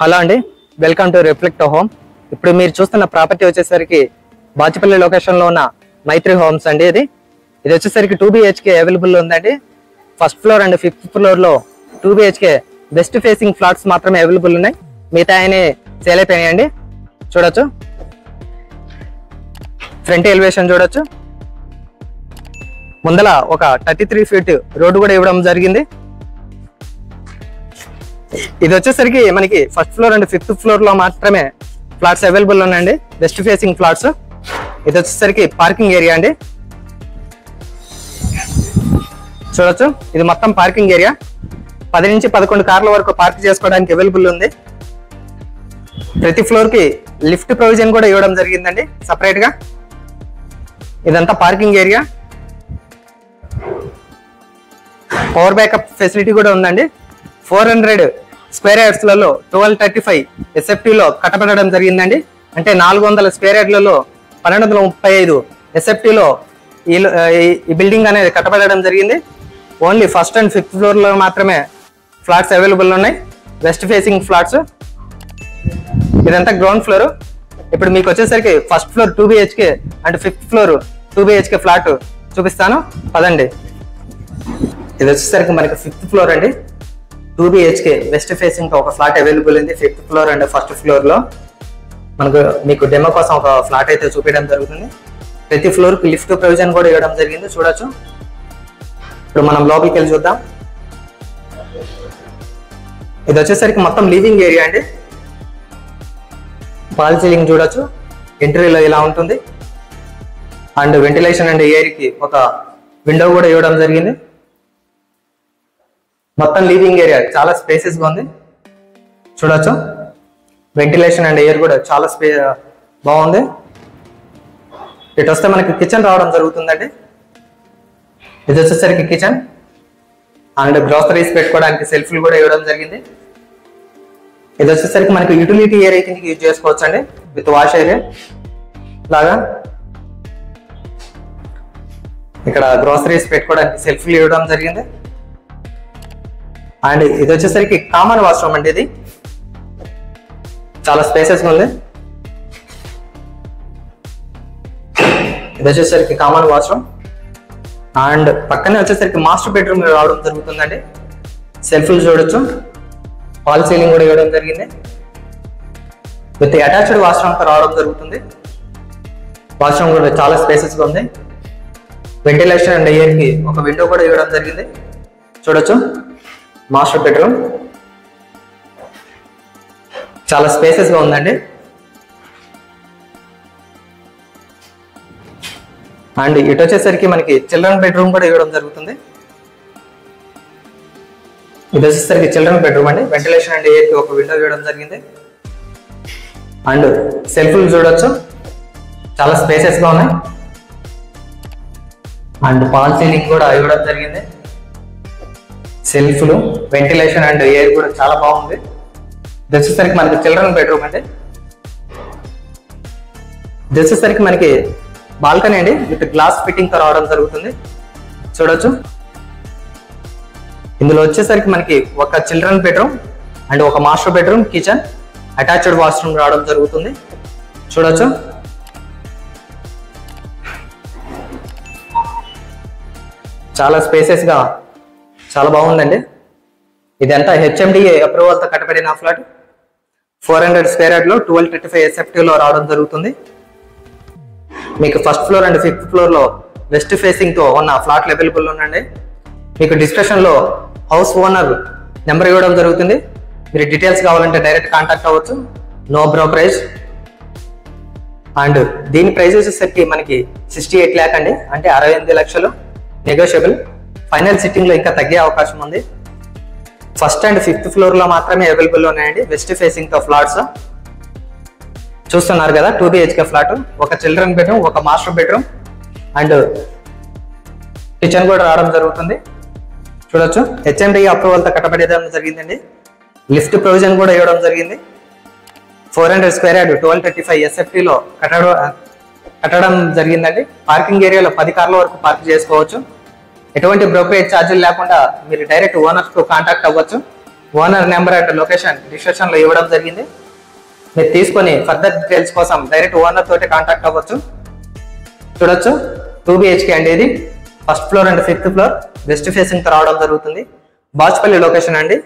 Hello అండి, welcome to reflect home. ఇప్పుడు మీరు చూస్తున్న ప్రాపర్టీ వచ్చేసరికి బాచుపల్లి లొకేషన్ లో ఉన్న మైత్రి హోమ్స్ అండి. ఇది వచ్చేసరికి 2 BHK అవైలబుల్ ఉందండి. First floor and 5th floor లో 2 BHK వెస్ట్ ఫేసింగ్ ఫ్లాట్స్ మాత్రమే అవైలబుల్ ఉన్నాయి. మిగతా ఆయన సేల్ అయిపోయినాయండి. చూడొచ్చు, ఫ్రంట్ ఎలివేషన్ చూడొచ్చు. ముందల ఒక 33 ఫీట్ రోడ్డు కూడా ఇవ్వడం జరిగింది. ఇది వచ్చేసరికి మనకి first floor and 5th floor లో మాత్రమే ఫ్లాట్స్ అవైలబుల్ ఉన్నాయండి, వెస్ట్ ఫేసింగ్ ఫ్లాట్స్. ఇది వచ్చేసరికి పార్కింగ్ ఏరియా అండి. చూడొచ్చు, ఇది మొత్తం పార్కింగ్ ఏరియా. 10 నుంచి 11 కార్ల వరకు పార్క్ చేసుకోవడానికి అవైలబుల్ ఉంది. ప్రతి ఫ్లోర్ కి లిఫ్ట్ ప్రొవిజన్ కూడా ఇవ్వడం జరిగిందండి సపరేట్ గా. ఇదంతా parking area. Power backup facility కూడా ఉందండి. 400 స్క్వేర్ యార్డ్స్ లలో 1235 SFT లో కట్టబడడం జరిగిందండి. అంటే 400 స్క్వేర్ యార్డ్లలో 1235 SFT లో ఈ బిల్డింగ్ అనేది కట్టబడడం జరిగింది. Only first and 5th floor లో మాత్రమే ఫ్లాట్స్ అవైలబుల్ ఉన్నాయి, వెస్ట్ ఫేసింగ్ ఫ్లాట్స్. ఇదంతా గ్రౌండ్ ఫ్లోర్. ఇప్పుడు మీకు వచ్చేసరికి first floor 2 BHK and 5th floor 2 BHK flat చూపిస్తాను, పదండి. ఇది వచ్చేసరికి మనకి 5th ఫ్లోర్ అండి. 2 BHK వెస్ట్ ఫేసింగ్ తో ఒక ఫ్లాట్ అవైలబుల్ ఉంది 5th floor and 1st floor లో. మీకు డెమో కోసం ఒక ఫ్లాట్ అయితే చూపించడం జరుగుతుంది. ప్రతి ఫ్లోర్ కి లిఫ్ట్ ప్రొవిజన్ కూడా ఇవ్వడం జరిగింది. చూడొచ్చు, ఇప్పుడు మనం లోపలికి వెళ్ళి చూద్దాం. ఇది వచ్చేసరికి మొత్తం లివింగ్ ఏరియా అండి. ఫాల్ సీలింగ్ చూడొచ్చు, ఎంట్రీలో ఇలా ఉంటుంది. అండ్ వెంటిలేషన్ అండ్ ఎయిర్ కి ఒక విండో కూడా ఇవ్వడం జరిగింది. మొత్తం లివింగ్ ఏరియా చాలా స్పేసెస్ గా ఉంది. చూడొచ్చు, వెంటిలేషన్ అండ్ ఎయిర్ కూడా చాలా బాగుంది. ఇటు వస్తే మనకి కిచెన్ రావడం జరుగుతుందండి. ఇది వచ్చేసరికి కిచెన్ అండ్ గ్రోసరీస్ పెట్టుకోవడానికి సెల్ఫ్లు కూడా ఇవ్వడం జరిగింది. ఇది వచ్చేసరికి మనకి యూటిలిటీ ఏరియా కిందకి యూజ్ చేసుకోవచ్చు అండి, విత్ వాష్ ఏరియా లాగా. ఇక్కడ గ్రోసరీస్ పెట్టుకోవడానికి సెల్ఫ్లు ఇవ్వడం జరిగింది. అండ్ ఇది వచ్చేసరికి కామన్ వాష్రూమ్ అండి. ఇది చాలా స్పేసెస్ ఉంది. ఇది వచ్చేసరికి కామన్ వాష్రూమ్ అండ్ పక్కనే వచ్చేసరికి మాస్టర్ బెడ్రూమ్ రావడం జరుగుతుందండి. సెల్ఫ్లు చూడొచ్చు, ఫాల్ సీలింగ్ కూడా ఇవ్వడం జరిగింది. విత్ అటాచ్డ్ వాష్రూమ్ తో రావడం జరుగుతుంది. వాష్రూమ్ కూడా చాలా స్పేసెస్ గా ఉంది. వెంటిలేషన్ అండ్ ఎయిర్ కి ఒక విండో కూడా ఇవ్వడం జరిగింది. చూడొచ్చు, మాస్టర్ బెడ్రూమ్ చాలా స్పేసెస్ గా ఉందండి. అండ్ ఇటు వచ్చేసరికి మనకి చిల్డ్రన్ బెడ్రూమ్ కూడా ఇవ్వడం జరుగుతుంది. ఇది వచ్చేసరికి చిల్డ్రన్ బెడ్రూమ్ అండి. వెంటిలేషన్ అండ్ ఎయిర్ కి ఒక విండో ఇవ్వడం జరిగింది. అండ్ సెల్ఫ్లు చూడొచ్చు, చాలా స్పేసెస్ గా ఉన్నాయి. అండ్ ఫాల్ సీలింగ్ కూడా ఇవ్వడం జరిగింది. సెల్ఫ్లు, వెంటిలేషన్ అండ్ ఎయిర్ కూడా చాలా బాగుంది. ఇది వచ్చేసరికి మనకి చిల్డ్రన్ బెడ్రూమ్ అండి. ఇది వచ్చేసరికి మనకి బాల్కనీ అండి, విత్ గ్లాస్ ఫిట్టింగ్ తో రావడం జరుగుతుంది. చూడొచ్చు, ఇందులో వచ్చేసరికి మనకి ఒక చిల్డ్రన్ బెడ్రూమ్ అండ్ ఒక master bedroom, kitchen, attached washroom రావడం జరుగుతుంది. చూడొచ్చు, చాలా స్పేసెస్ గా చాలా బాగుందండి. ఇదంతా HMDA అప్రూవల్ తో కట్టబడిన ఫ్లాట్. 400 స్క్వేర్ యార్డ్ లో 1235 SFT లో రావడం జరుగుతుంది. మీకు first floor and 5th floor లో వెస్ట్ ఫేసింగ్ తో ఉన్న ఫ్లాట్లు అవైలబుల్ ఉండండి. మీకు డిస్క్రిప్షన్ లో హౌస్ ఓనర్ నెంబర్ ఇవ్వడం జరుగుతుంది. మీరు డీటెయిల్స్ కావాలంటే డైరెక్ట్ కాంటాక్ట్ అవ్వచ్చు, నో బ్రోకరేజ్. అండ్ దీని ప్రైస్ వచ్చేసరికి మనకి 68 lakh అండి, అంటే 68 లక్షలు. నెగోషియబుల్. ఫైనల్ సిట్టింగ్ లో ఇంకా తగ్గే అవకాశం ఉంది. ఫస్ట్ అండ్ 5th ఫ్లోర్ లో మాత్రమే అవైలబుల్ ఉన్నాయండి వెస్ట్ ఫేసింగ్ తో ఫ్లాట్స్. చూస్తున్నారు కదా, 2 BHK ఫ్లాట్, ఒక చిల్డ్రన్ బెడ్రూమ్, ఒక మాస్టర్ బెడ్రూమ్ అండ్ కిచెన్ కూడా రావడం జరుగుతుంది. చూడొచ్చు, HMDA అప్రూవల్ తో కట్టబడేయడం జరిగిందండి. లిఫ్ట్ ప్రొవిజన్ కూడా ఇవ్వడం జరిగింది. 400 స్క్వేర్ యార్డ్ 1235 SFT లో కట్టడం జరిగిందండి. పార్కింగ్ ఏరియాలో 10 కార్ల వరకు పార్క్ చేసుకోవచ్చు. ఎటువంటి బ్రోకరేజ్ ఛార్జీలు లేకుండా మీరు డైరెక్ట్ ఓనర్స్ తో కాంటాక్ట్ అవ్వచ్చు. Owner number and location description లో ఇవ్వడం జరిగింది. మీరు తీసుకొని ఫర్దర్ డీటెయిల్స్ కోసం డైరెక్ట్ ఓనర్ తోటి కాంటాక్ట్ అవ్వచ్చు. చూడొచ్చు 2 BHK అండి. ఇది 1st floor and 5th floor west facing తో రావడం జరుగుతుంది. బాచ్పల్లి లొకేషన్ అండి.